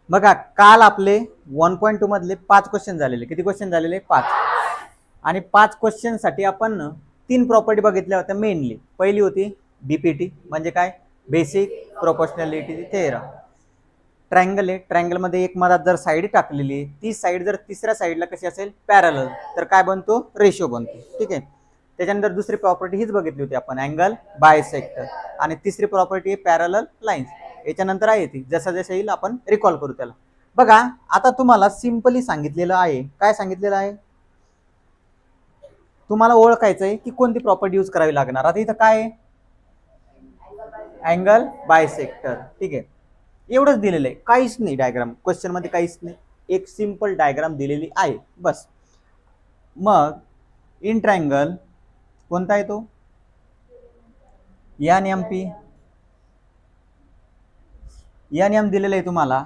बघा काल आपले 1.2 मधले 5 क्वेश्चन झालेले. किती क्वेश्चन झालेले? 5. आणि 5 क्वेश्चन साठी आपण 3 प्रॉपर्टी बघितल्या होत्या मेनली. पहिली होती बीपीटी म्हणजे काय? Basic proportionality theorem. ट्रायंगल आहे, ट्रायंगल मध्ये एक मधात जर साईड टाकलेली ती साईड जर तिसऱ्या साईडला कशी असेल? पॅरलल, तर काय बनतो? रेशो बनतो. ठीक आहे. त्याच्यानंतर दुसरी प्रॉपर्टी हीच बघितली होती आपण, अँगल बायसेक्टर. आणि तिसरी प्रॉपर्टी आहे पॅरलल लाईन्स. याच्यानंतर आहे ती जसं जसं येईल आपण रिकॉल करू त्याला. बघा आता तुम्हाला सिंपली सांगितलेलं आहे. काय सांगितलेलं आहे? तुम्हाला ओळखायचं आहे की कोणती प्रॉपर्टी यूज करावी लागणार. आता इथं काय आहे? Angle bisector. ठीक आहे. एवढंच दिलेलं आहे, काहीच नाही डायग्राम क्वेश्चन मध्ये, काहीच नाही. एक सिंपल डायग्राम दिलेली आहे बस. मग इन ट्रायंगल कोणता आहे तो? N M P. N M दिलेलं आहे तुम्हाला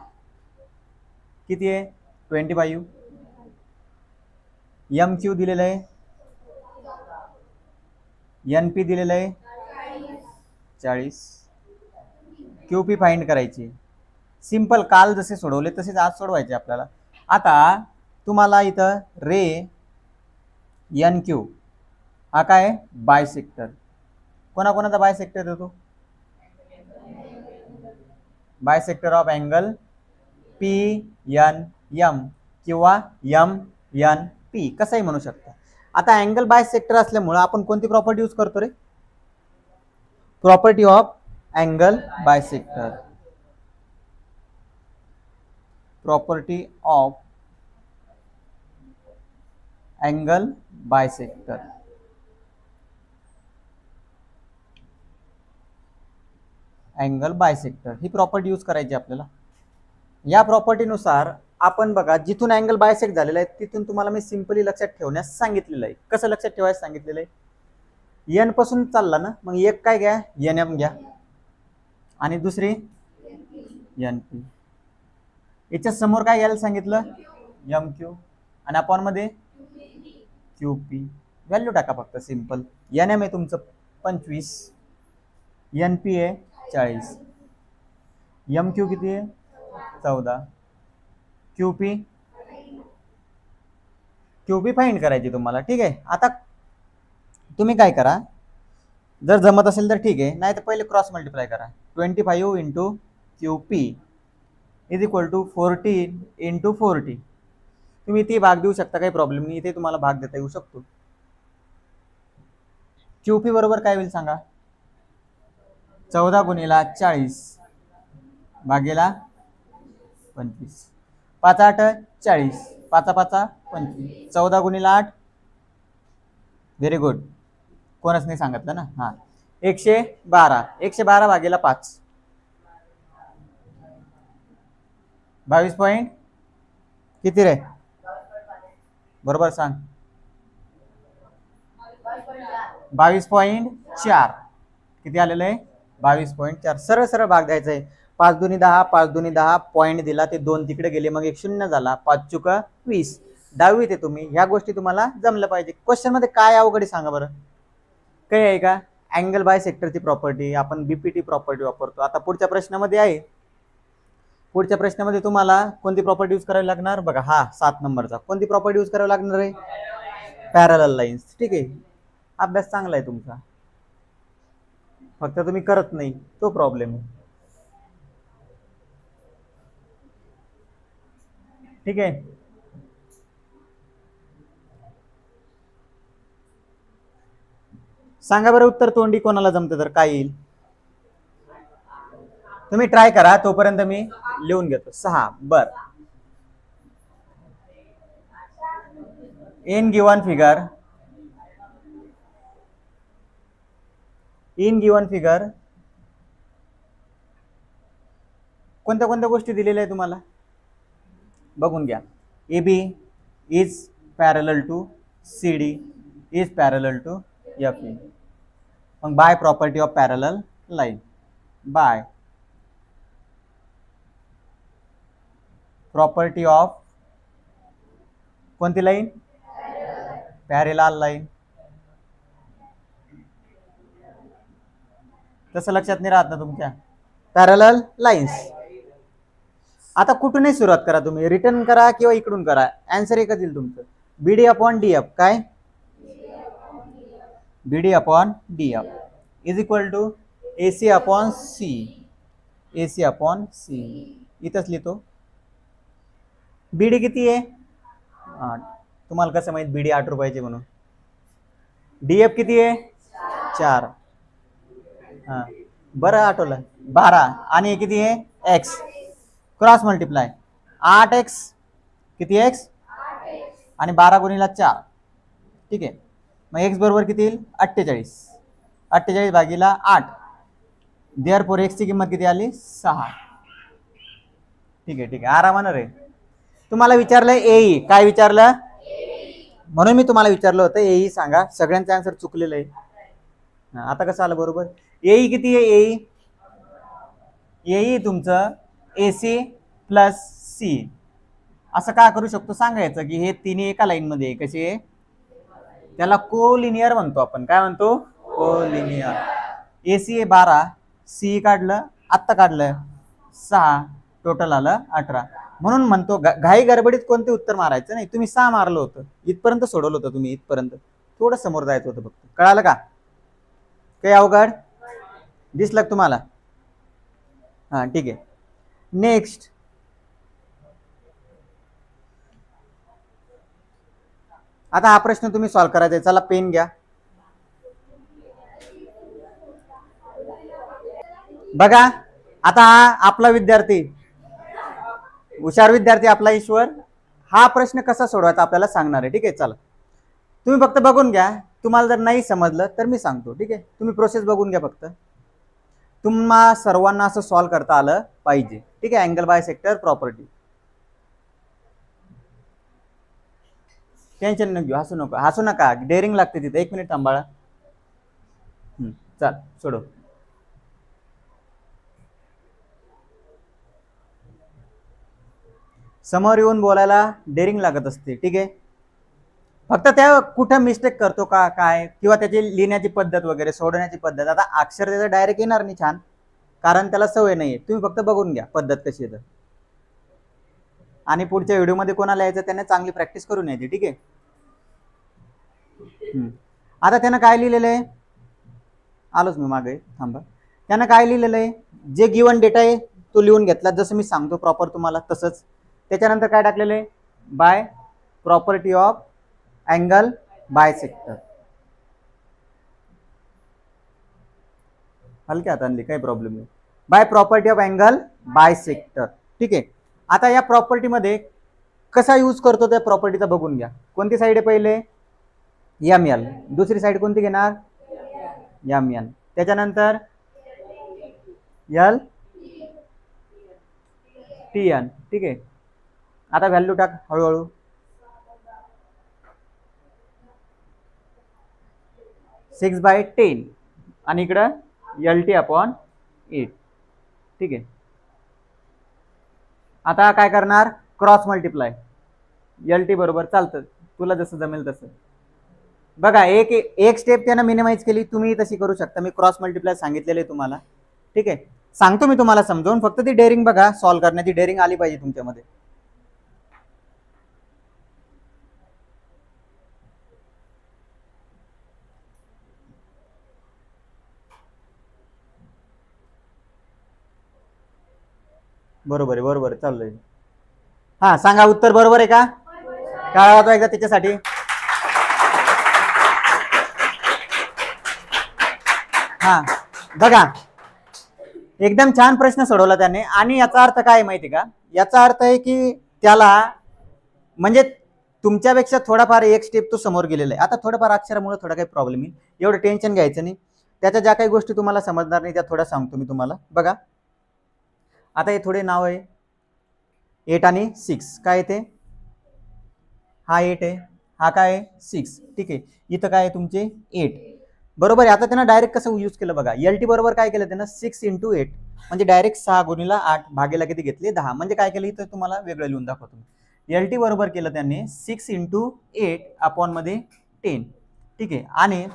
किती आहे? 25. एम क्यू दिलेलं आहे, एन पी दिलेलं आहे 40. क्यू पी फाइंड करायची. सिंपल, काल जसे सोडवले तसेच आज सोडवायचे आपल्याला. आता तुम्हाला इथं रे एन क्यू हा काय? बायसेक्टर. कोणाकोणाचा बायसेक्टर येतो? Bisector of angle P N M किंवा एम एन पी, कसंही म्हणू शकता. आता अँगल बायसेक्टर असल्यामुळे आपण कोणती प्रॉपर्टी यूज करतो रे? Property of angle bisector. Property of angle bisector. Angle bisector ही प्रॉपर्टी यूज करायची आपल्याला. या प्रॉपर्टीनुसार आपण बघा जिथून अँगल बायसेक्ट झालेला आहे तिथून तुम्हाला मी सिंपली लक्षात ठेवण्यास सांगितलेलं आहे. कसं लक्षात ठेवायला सांगितलेलं आहे? एन पासून चालला ना, मग एक काय घ्या? एन एम घ्या आणि दुसरी एन पी. याच्या समोर काय घ्यायला सांगितलं? M Q. आणि अपॉन मध्ये क्यू पी. व्हॅल्यू टाका फक्त सिंपल. एन एम आहे तुमचं 25, एन पी आहे 40, एम क्यू किती आहे? 14, क्यू पी फाइंड करायची तुम्हाला. ठीक आहे. आता तुम्ही काय करा, जर जमत असेल तर ठीक आहे, नाही तर पहिले क्रॉस मल्टिप्लाय करा. 25 into Q P is equal to 14 into 40. तुम्ही इथे भाग देऊ शकता, काही प्रॉब्लेम नाही. इथे तुम्हाला भाग देता येऊ शकतो. क्यू पी बरोबर काय होईल सांगा? 14 गुणिला 40 भागेला 25. 5 8 40, 5 5 25. 14 गुणिला 8. Very good. कोणच नाही सांगितलं ना. हा 112. 112 भागेला 5. 22 पॉइंट किती रे? बरोबर सांग. 22.4. किती आलेलं आहे? 22.4. सरळ सरळ भाग द्यायचा आहे. 5 दुनी 10, 5 दुनी 10. पॉईंट दिला ते 2 तिकडे गेले, मग एक 0 झाला. 5 चुका 20. 10वीत आहे तुम्ही, ह्या गोष्टी तुम्हाला जमलं पाहिजे. क्वेश्चन मध्ये काय अवघड सांगा बरं? काही आहे का? अँगल बाय सेक्टरची प्रॉपर्टी आपण बीपीटी प्रॉपर्टी वापरतो. आता पुढच्या प्रश्नामध्ये आहे, पुढच्या प्रश्नामध्ये तुम्हाला कोणती प्रॉपर्टी यूज करावी लागणार? बघा हा 7 नंबरचा. कोणती प्रॉपर्टी यूज करावी लागणार आहे? Parallel lines. ठीक आहे. अभ्यास चांगला आहे तुमचा, फक्त तुम्ही करत नाही, तो प्रॉब्लेम आहे. ठीक आहे. सांगा बरं उत्तर तोंडी कोणाला जमतं तर काय येईल? तुम्ही ट्राय करा, तोपर्यंत मी लिहून घेतो. 6. बर. इन गिवन फिगर कोणत्या कोणत्या गोष्टी दिलेल्या आहे तुम्हाला बघून घ्या. A B is parallel to C D is parallel to F E. मग by property of parallel line, by property of कोणती लाईन? Parallel line. तसं लक्षात नाही राहत ना तुमच्या? Parallel lines. आता कुठूनही सुरुवात करा, तुम्ही रिटर्न करा किंवा इकडून करा, आन्सर एकच येईल तुमचं. बीडी अपॉन डी एफ काय, BD upon D F is equal to AC upon C, AC upon C. इथंच लिहितो. बीडी किती आहे 8. तुम्हाला कसं माहित बीडी 8 रुपयाची म्हणून. डीएफ किती आहे 4. हां बरं आठवलं 12 आणि किती आहे एक्स, क्रॉस मल्टिप्लाय 8x किती एक्स आणि 12 गुणिला 4. ठीक आहे, मग एक्स बरोबर किती येईल 48. 48 भागीला 8, देअरफॉर एक्सची किंमत किती आली 6. ठीक आहे ठीक आहे, आरामानं रे. तुम्हाला विचारलं एई, काय विचारलं म्हणून मी तुम्हाला विचारलं होतं एई सांगा. सगळ्यांचं आन्सर चुकलेलं आहे. आता कसं आलं बरोबर. एई किती आहे, एई एई तुमचं एसी प्लस सी. असं का करू शकतो सांगायचं की हे तिन्ही एका लाईन मध्ये आहे. कसे आहे, त्याला कोलिनियर म्हणतो आपण. काय म्हणतो, कोलिनियर. एसी आहे 12, सी काढलं आत्ता काढलं 6, टोटल आलं 18. म्हणून म्हणतो घाई गडबडीत कोणते उत्तर मारायचं नाही. तुम्ही 6 मारलं होतं, इथपर्यंत सोडवलं होतं तुम्ही, इथपर्यंत थोडं समोर जायचं होतं फक्त. कळालं का, काही अवघड दिसलं तुम्हाला. हां ठीक आहे. नेक्स्ट आता हा प्रश्न तुम्ही सॉल्व्ह करायचा आहे. चला पेन घ्या. बघा आता आपला विद्यार्थी, हुशार विद्यार्थी आपला ईश्वर, हा प्रश्न कसा सोडवायचा आपल्याला सांगणार आहे. ठीक आहे, चला तुम्ही फक्त बघून घ्या. तुम्हाला जर नाही समजलं तर मी सांगतो. ठीक आहे, तुम्ही प्रोसेस बघून घ्या फक्त. तुम्हा सर्वांना असं सॉल्व्ह करता आलं पाहिजे. ठीक आहे, अँगल बायसेक्टर प्रॉपर्टी. टेन्शन न घेऊ, हसू नको, हसू नका, डेअरिंग लागते तिथे. 1 मिनिट थांबाळा. चल सोडव. समोर येऊन बोलायला डेअरिंग लागत असते. ठीक आहे, फक्त त्या कुठं मिस्टेक करतो का काय, किंवा त्याची लिहिण्याची पद्धत वगैरे, सोडवण्याची पद्धत. आता अक्षर त्याचं डायरेक्ट येणार नाही छान, कारण त्याला सवय नाही. तुम्ही फक्त बघून घ्या पद्धत कशी येतं, आणि पुढच्या व्हिडिओमध्ये कोणाला यायचं त्याने चांगली प्रॅक्टिस करून यायची. ठीक आहे. आता त्यानं काय लिहिलेलं आहे, आलोच मी मागे, थांबा. त्यानं काय लिहिलेलं आहे, जे गिवन डेटा आहे तो लिहून घेतला, जसं मी सांगतो प्रॉपर तुम्हाला तसंच. त्याच्यानंतर काय टाकलेलं आहे, by property of angle bisector. हलक्या हाताने काही प्रॉब्लेम नाही. By property of angle bisector. ठीक आहे. आता या प्रॉपर्टीमध्ये कसा यूज करतो त्या प्रॉपर्टीचा बघून घ्या. कोणती साईड आहे पहिले, एम एल. दुसरी साईड कोणती घेणार, एम एन. त्याच्यानंतर एल टी एन. ठीक आहे. आता व्हॅल्यू टाक हळूहळू. सिक्स बाय 10 आणि इकडं एल टी अपॉन 8. ठीक आहे. आता काय करणार, क्रॉस मल्टिप्लाय. एल टी बरोबर चालतं, तुला जसं जमेल तसं. बघा एक स्टेप त्यानं मिनिमाइज केली, तुम्ही तशी करू शकता. मी क्रॉस मल्टिप्लाय सांगितलेलं आहे तुम्हाला. ठीक आहे, सांगतो मी तुम्हाला समजावून. फक्त ती डेअरिंग बघा, सॉल्व्ह करण्याची डेअरिंग आली पाहिजे तुमच्यामध्ये. बरोबर आहे, बरोबर आहे, चाललंय. हा सांगा उत्तर बरोबर आहे का, काय होतं एकदा त्याच्यासाठी. हा बघा एकदम छान प्रश्न सोडवला त्याने. आणि याचा अर्थ काय माहिती का, याचा अर्थ आहे की त्याला म्हणजे तुमच्यापेक्षा थोडाफार एक स्टेप तो समोर गेलेला आहे. आता थोडंफार अक्षरामुळे थोडा काही प्रॉब्लेम आहे, एवढं टेन्शन घ्यायचं नाही. त्याच्या ज्या काही गोष्टी तुम्हाला समजणार नाही त्या थोड्या सांगतो मी तुम्हाला. बघा आता हे थोडे नाव आहे 8 आणि 6. काय येते, हा 8 आहे, हा काय आहे 6. ठीक आहे, इथं काय आहे तुमचे 8. बरोबर आहे. आता त्यांना डायरेक्ट कसं यूज केलं बघा, एल टी बरोबर काय केलं त्यानं 6 × 8 म्हणजे डायरेक्ट 6 गुणिला 8 भागेला किती घेतले 10. म्हणजे काय केलं इथं तुम्हाला वेगळं लिहून दाखवतो. एल टी बरोबर केलं त्यांनी 6 × 8 अपॉन मध्ये 10. ठीक आहे. आणि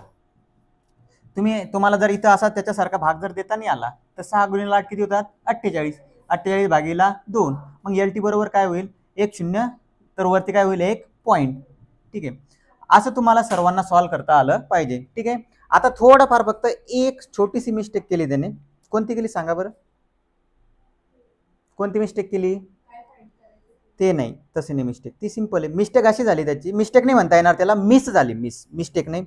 तुम्हाला जर इथं असा त्याच्यासारखा भाग जर देता नाही आला तर 6 गुणिला 8 किती होतात 48. 48 भागीला 2, मग LT बरोबर काय होईल 1 0, तर वरती काय होईल 1 पॉईंट. ठीक आहे, असं तुम्हाला सर्वांना सॉल्व्ह करता आलं पाहिजे. ठीक आहे, आता थोडंफार फक्त एक छोटीशी मिस्टेक केली त्याने. कोणती केली सांगा बरं, कोणती मिस्टेक केली? ते नाही, तसे नाही मिस्टेक, ती सिंपल आहे. मिस्टेक अशी झाली, त्याची मिस्टेक नाही म्हणता येणार त्याला, मिस झाली, मिस्टेक नाही.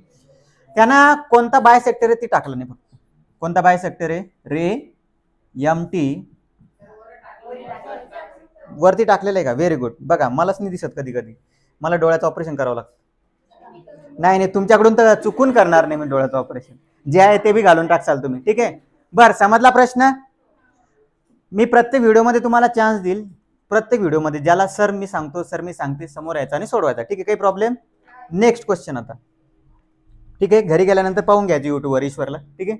त्यांना कोणता बायसेक्टर आहे ती टाकलं नाही फक्त. कोणता बायसेक्टर आहे? रे MT वरती टाकलेलं आहे का? Very good. बघा मलाच नाही दिसत कधी कधी, मला डोळ्याचं ऑपरेशन करावं लागतं. नाही नाही, तुमच्याकडून तर चुकून करणार नाही मी डोळ्याचं ऑपरेशन, जे आहे ते बी घालून टाकसाल तुम्ही. ठीक आहे, बरं समजला प्रश्न? मी प्रत्येक व्हिडिओमध्ये तुम्हाला चान्स देईल, प्रत्येक व्हिडिओमध्ये ज्याला सर मी सांगतो, सर मी सांगते, समोर यायचा आणि सोडवायचा. ठीक आहे, काही प्रॉब्लेम? नेक्स्ट क्वेश्चन आता. ठीक आहे, घरी गेल्यानंतर पाहून घ्यायचं युट्यूबवर ईश्वरला. ठीक आहे,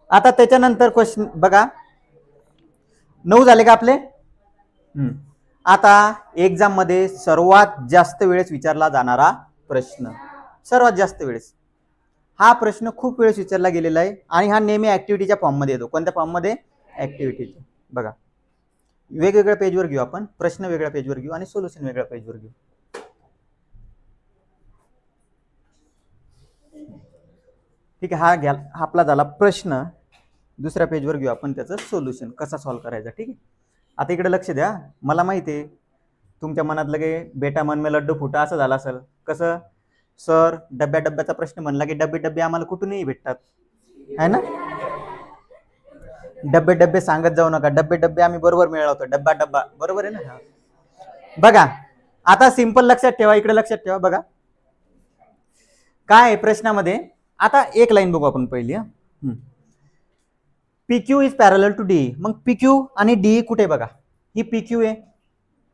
आता त्याच्यानंतर क्वेश्चन बघा, 9 झाले का आपले? आता एक्झाम मध्ये सर्वात जास्त वेळेस विचारला जाणारा प्रश्न, सर्वात जास्त वेळेस हा प्रश्न खूप वेळेस विचारला गेलेला आहे आणि हा नेहमी ऍक्टिव्हिटीच्या फॉर्म मध्ये येतो. कोणत्या फॉर्म मध्ये? ऍक्टिव्हिटीच्या. बघा वेगवेगळ्या पेजवर घेऊ आपण, प्रश्न वेगळ्या पेजवर घेऊ आणि सोल्युशन वेगळ्या पेजवर घेऊ. ठीक आहे, हा घ्या, आपला झाला प्रश्न. दुसऱ्या पेजवर घेऊ आपण त्याचं सोल्युशन, कसा सॉल्व्ह करायचा. ठीक आहे, आता इकडे लक्ष द्या. मला माहिती आहे तुमच्या मनात लगे बेटा मन में लड्डू फुटा असं झालं असेल. कसं? सर डब्याचा प्रश्न म्हणला की डब्बे आम्हाला कुठूनही भेटतात, है ना? डब्बे सांगत जाऊ नका, डब्बे आम्ही बरोबर मिळवतो, डब्बा बरोबर आहे ना. बघा आता सिंपल लक्षात ठेवा, इकडे लक्षात ठेवा. बघा काय आहे प्रश्नामध्ये. आता एक लाईन बघू आपण पहिली. PQ is parallel to DE. मग PQ आणि DE कुठे? बघा ही PQ आहे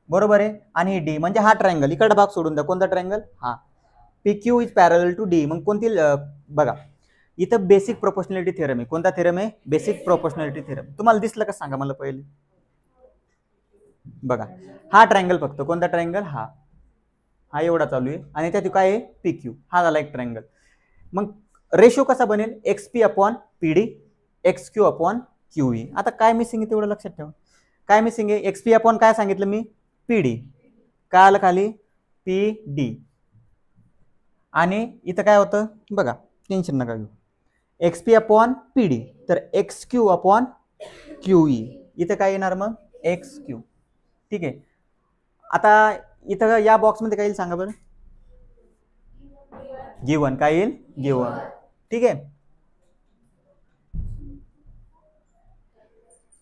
बरोबर आहे, आणि ही D म्हणजे हा ट्रायंगल. इकडचा भाग सोडून द्या, कोणता ट्रायंगल? हा. PQ is parallel to DE. मग कोणती? बघा इथं बेसिक प्रोपोर्शनॅलिटी थेरम आहे. कोणता थेरम आहे? Basic proportionality theorem. तुम्हाला दिसलं का सांगा मला पहिले. बघा हा ट्रायंगल, फक्त कोणता ट्रायंगल? हा एवढा चालू आहे आणि त्यात काय आहे? PQ. हा झाला एक ट्रायंगल. मग रेशो कसा बनेल? XP/PD XQ/QE. आता काय मिसिंग आहे तेवढं लक्षात ठेवा. काय मिसिंग आहे? XP/ काय सांगितलं मी? PD. काय आलं खाली? PD. आणि इथं काय होतं बघा, टेन्शन नका घेऊ. XP/PD तर XQ/QE. इथं काय येणार मग? XQ. ठीक आहे, आता इथं या बॉक्समध्ये काय येईल सांगा बरं? गिवन. काय येईल? गिवन. ठीक आहे,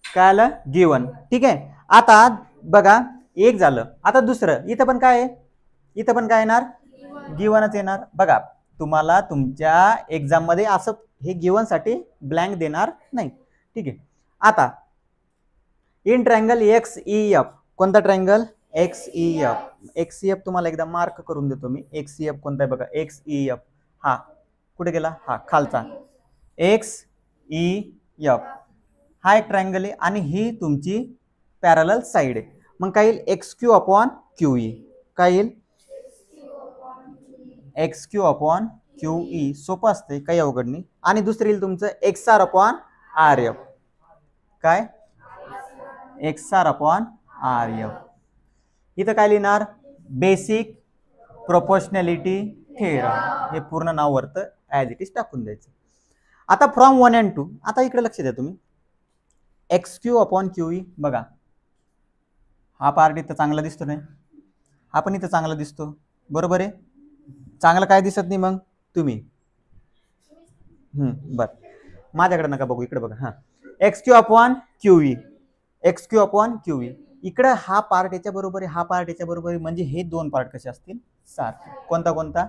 काय आलं? गिवन. ठीक आहे, आता बघा एक झालं. आता दुसरं, इथं पण काय आहे? इथं पण काय येणार? गिवनच येणार. बघा तुम्हाला तुमच्या एक्झाम मध्ये असं हे गिवन साठी ब्लँक देणार नाही. ठीक आहे, आता इन ट्रायंगल XEF. कोणता ट्रायंगल? XEF. XEF तुम्हाला एकदा मार्क करून देतो मी. XEF कोणता आहे बघा? XEF. हा कुठे गेला? हा खालचा XEF. हा एक ट्रायंगल आहे आणि ही तुमची पॅरलल साइड आहे. मग काय येईल? XQ/QE. काय येईल? XQ/QE. सोपं असते, काही अवघड नाही. आणि दुसरं येईल तुमचं XR/RF. काय? XR/RF. इथं काय लिहिणार? Basic proportionality theorem. हे पूर्ण नाव वरतं ॲज इट इज टाकून द्यायचं. आता फ्रॉम 1 and 2. आता इकडे लक्ष द्या तुम्ही. XQ/QE. बघा हा पार्ट इथं चांगला दिसतो नाही, हा पण इथं चांगला दिसतो बरोबर आहे. चांगलं काय दिसत नाही मग तुम्ही? बर माझ्याकडे नका बघू, इकडे बघा. हा XQ/QE. XQ/QE. इकडे हा पार्ट याच्या बरोबर आहे, हा पार्ट याच्या बरोबर आहे, म्हणजे हे दोन पार्ट कसे असतील? सारखे. कोणता कोणता?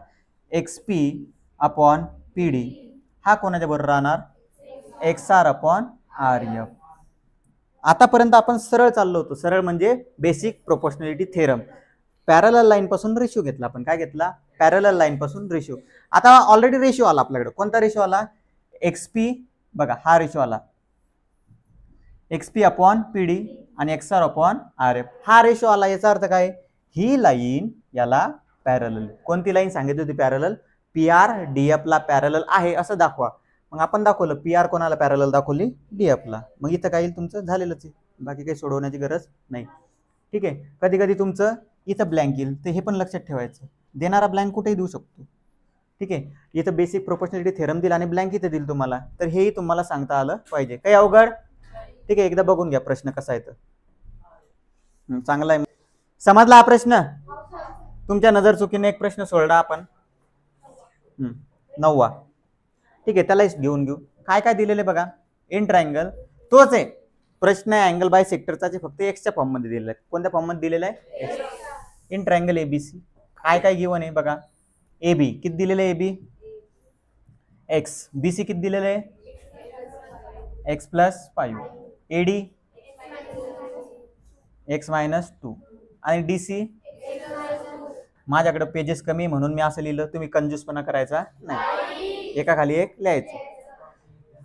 XP/PD. हा कोणाच्या बरोबर राहणार? XR/RF. आतापर्यंत आपण सरळ चाललो होतो. सरळ म्हणजे basic proportionality theorem. Parallel line पासून रेशो घेतला आपण. काय घेतला? पॅरलल लाईन पासून रेशो. आता ऑलरेडी रेशो आला आपल्याकडे. कोणता रेशो आला? XP. बघा हा रेशो आला XP/PD आणि XR/RF. हा रेशो आला. याचा अर्थ काय? ही लाईन याला पॅरलल. कोणती लाईन सांगितली होती? पॅरलल. PRDF ला पॅरलल आहे असं दाखवा. मग आपण दाखवलं पी आर कोणाला पॅरलल दाखवली, डी एफला. मग इथं काय येईल तुमचं झालेलंच आहे, बाकी काही सोडवण्याची गरज नाही. ठीक आहे. कधी कधी तुमचं इथं ब्लँक येईल, तर हे पण लक्षात ठेवायचं, देणारा ब्लँक कुठेही देऊ शकतो. ठीक आहे. इथं बेसिक प्रोपोर्शनॅलिटी थेरम दिला आणि ब्लँक इथं दिलं तुम्हाला, तर हेही तुम्हाला सांगता आलं पाहिजे. काही अवघड? ठीक आहे. एकदा बघून घ्या प्रश्न कसा आहे तर चांगला आहे. समजला हा प्रश्न? तुमच्या नजर चुकीने एक प्रश्न सोडला आपण, 9वा. ठीक आहे. त्याला घेऊन घेऊ. काय काय दिलेले बघा. इन ट्रायंगल तोच आहे प्रश्न आहे, अँगल बाय सेक्टरचा, फक्त एक्सच्या फॉर्म मध्ये दिलेला आहे. कोणत्या फॉर्म मध्ये दिलेला आहे? एक्स. इन ट्रायंगल एबीसी काय काय गिवन आहे बघा. ए बी किती दिलेलं आहे? A B x. B C किती दिलेलं आहे? X plus 5. AD x minus 2 आणि डी सी. माझ्याकडे पेजेस कमी म्हणून मी असं लिहिलं, तुम्ही कंजूसपणा करायचा नाही, एका खाली एक लिहायचं.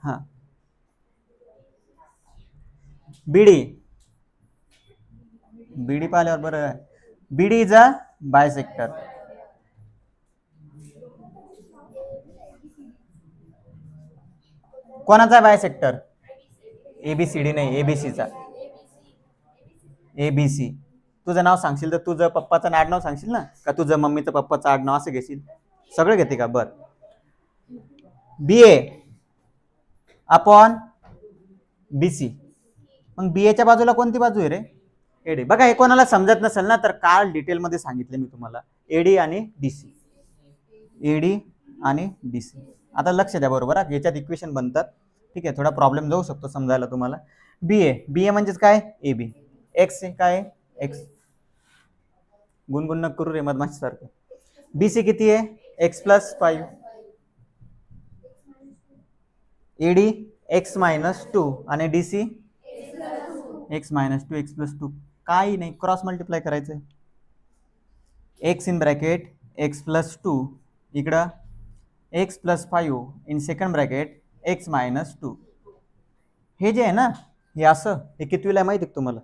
हा. बीडी बीडी पाहिल्यावर बरं आहे. बीडी इज अ बायसेक्टर. कोणाचा बायसेक्टर? एबीसीडी नाही, एबीसीचा. एबीसी. तुझं नाव सांगशील तर तुझं पप्पाचं आडनाव सांगशील ना, का तुझं मम्मीचं पप्पाचं आडनाव असं घेशील? सगळं घेते का? बर. बी ए अपॉन बीसी. मग बी एच्या बाजूला कोणती बाजू आहे रे? एडी. बघा हे कोणाला समजत नसेल ना, तर काल डिटेल मध्ये सांगितले मी तुम्हाला, एडी आणि डीसी. एडी आणि डीसी. आता लक्ष द्या बरोबर, याच्यात इक्वेशन बनतात. ठीक आहे. थोडा प्रॉब्लेम जाऊ शकतो समजायला तुम्हाला. बी ए म्हणजेच काय? A B. एक्स काय? एक्स. गुणगुण न करू रे मधमाशी सारखं. बीसी किती आहे? X plus 5. AD x minus 2 आणि DC x minus 2 x plus 2. काही नाही, क्रॉस मल्टिप्लाय करायचंय. X in bracket x plus 2 इकडं x plus 5 in second bracket x minus 2. हे जे आहे ना, हे असं, हे कितवीला आहे माहिती आहे तुम्हाला?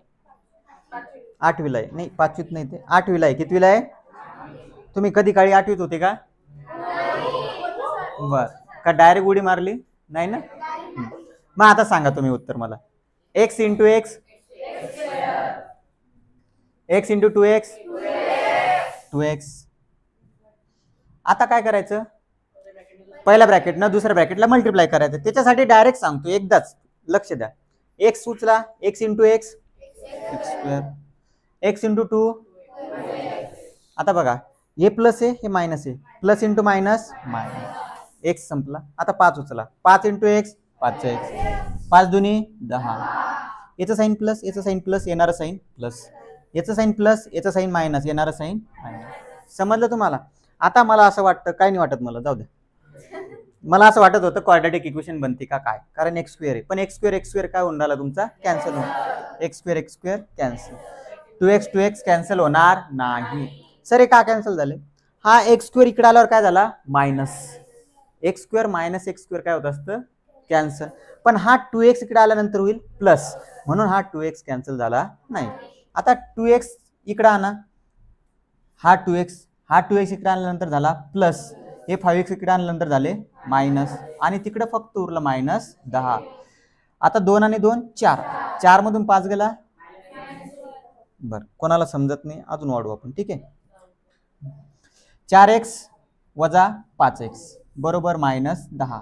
8वीला आहे. नाही 5वीत नाही, ते 8वीला आहे. कितवीला आहे? तुम्ही कधी काळी 8वीत होते का? बर. का डायरेक्ट उडी मारली? नाही ना. मग आता सांगा तुम्ही उत्तर मला. X into x, x into 2x, 2x. आता काय करायचं? पहिल्या ब्रॅकेट ना दुसऱ्या ब्रॅकेटला मल्टिप्लाय करायचं. त्याच्यासाठी डायरेक्ट सांगतो एकदाच, लक्ष द्या. एक्स उचला, x into x, x square. X into 2. आता बघा, हे प्लस आहे, हे मायनस आहे. Plus into minus, minus. X संपला. आता 5 उचला, 5 इंटू एक्स, 5 एक्स. 5 दुनी 10. याचं साईन प्लस, याचं साईन प्लस, येणारं साईन प्लस. याचं साईन प्लस, याचं साईन मायनस, येणारं साईन मायनस. समजलं तुम्हाला? आता मला असं वाटतं, काय नाही वाटत मला, जाऊ दे. मला असं वाटत होतं क्वाड्रॅटिक इक्वेशन बनते का काय, कारण एक्स स्क्वेअर आहे. पण एक्स स्क्वेअर काय होऊन राहिला तुमचा? कॅन्सल होणार. X square cancel. 2x cancel होणार नाही. सर हे का कॅन्सल झाले? हा एक्स स्क्वेअर इकडे आल्यावर काय झाला? Minus. X square minus x square काय होत असतं? कॅन्सल. पण हा 2x इकडे आल्यानंतर होईल प्लस, म्हणून हा 2x कॅन्सल झाला नाही. आता 2x इकडे आणा, हा 2x इकडे आणल्यानंतर झाला प्लस, हे 5x इकडे आणल्यानंतर झाले मायनस, आणि तिकडे फक्त उरलं मायनस 10. आता 2 आणि 2 4, 4 मधून 5 गेला. बर, कोणाला समजत नाही अजून वाढवू आपण. ठीक आहे. 4x वजा 5x बरोबर मायनस 10.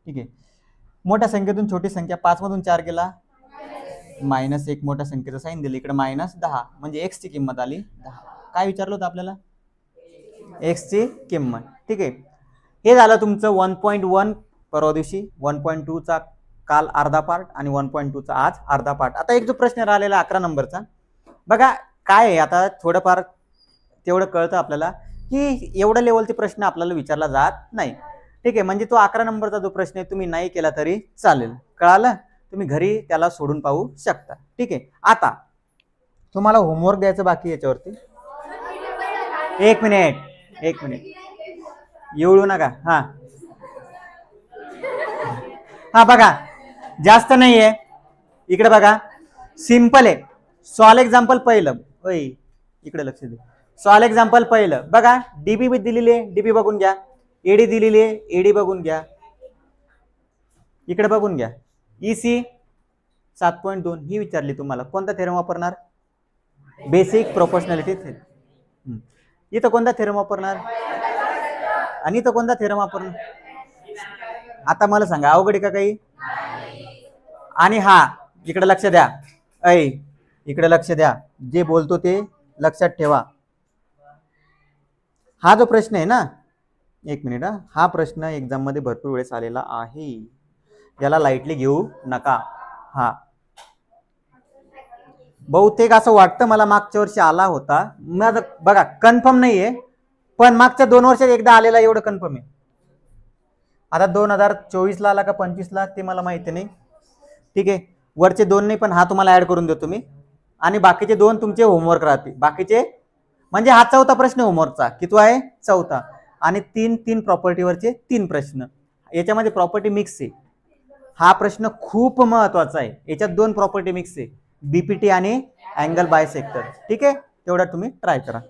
ठीक आहे. मोठ्या संख्येतून छोटी संख्या 5 मधून 4 गेला मायनस 1, मोठ्या संख्येचं साईन दिलं इकडे मायनस 10, म्हणजे x ची किंमत आली 10. काय विचारलं होतं आपल्याला? x ची किंमत. ठीक आहे. हे झालं तुमचं 1.1 परवा दिवशी, 1.2 चा काल अर्धा पार्ट आणि 1.2 चा आज अर्धा पार्ट. आता एक जो प्रश्न राहिलेला 11 नंबरचा बघा काय आहे. आता थोडंफार तेवढं कळतं आपल्याला की एवढं लेवलचे प्रश्न आपल्याला विचारला जात नाही. ठीक आहे. म्हणजे तो 11 नंबरचा जो प्रश्न आहे तुम्ही नाही केला तरी चालेल. कळालं? तुम्ही घरी त्याला सोडून पाहू शकता. ठीक आहे. आता तुम्हाला होमवर्क द्यायचं बाकी याच्यावरती. एक मिनिट एवढू नका. हा बघा, जास्त नाहीये. इकडे बघा, सिंपल आहे. सॉल्व एक्झाम्पल पहिलं. ओय इकडे लक्ष दे. सॉल्व एक्झाम्पल पहिलं बघा. डीबी दिलेली आहे, डीबी बघून घ्या. एडी दिलेली आहे, एडी बघून घ्या. इकडे बघून घ्या, EC 7.2 ही विचारली तुम्हाला, कोणता थेरम वापरणार? Basic proportionality theorem. इथं कोणता थेरम वापरणार? आणि इथं कोणता थेरम वापरणार? आता मला सांगा, अवघड आहे का काही? आणि हा इकडे लक्ष द्या, इकडे लक्ष द्या, जे बोलतो ते लक्षात ठेवा. हा जो प्रश्न आहे ना, एक मिनिट, हा प्रश्न एक्झाम मध्ये भरपूर वेळेस आलेला आहे, याला लाईटली घेऊ नका. हा बहुतेक असं वाटतं मला मागच्या वर्षी आला होता, माझं बघा कन्फर्म नाहीये, पण मागच्या 2 वर्षात एकदा आलेला एवढं कन्फर्म आहे. आता 2024 ला आला का 25 ला ते मला माहिती नाही. ठीक आहे, वरचे 2 नाही, पण हा तुम्हाला ऍड करून देतो मी, आणि बाकीचे 2 तुमचे होमवर्क राहते. बाकीचे म्हणजे हा 4था प्रश्न होमवर्कचा, किती आहे? 4था. आणि 3 प्रॉपर्टीवरचे 3 प्रश्न, याच्यामध्ये प्रॉपर्टी मिक्स आहे. हा प्रश्न खूप महत्वाचा आहे, याच्यात 2 प्रॉपर्टी मिक्स आहे, बीपीटी आणि अँगल बायसेक्टर. ठीक आहे, तेवढा तुम्ही ट्राय करा.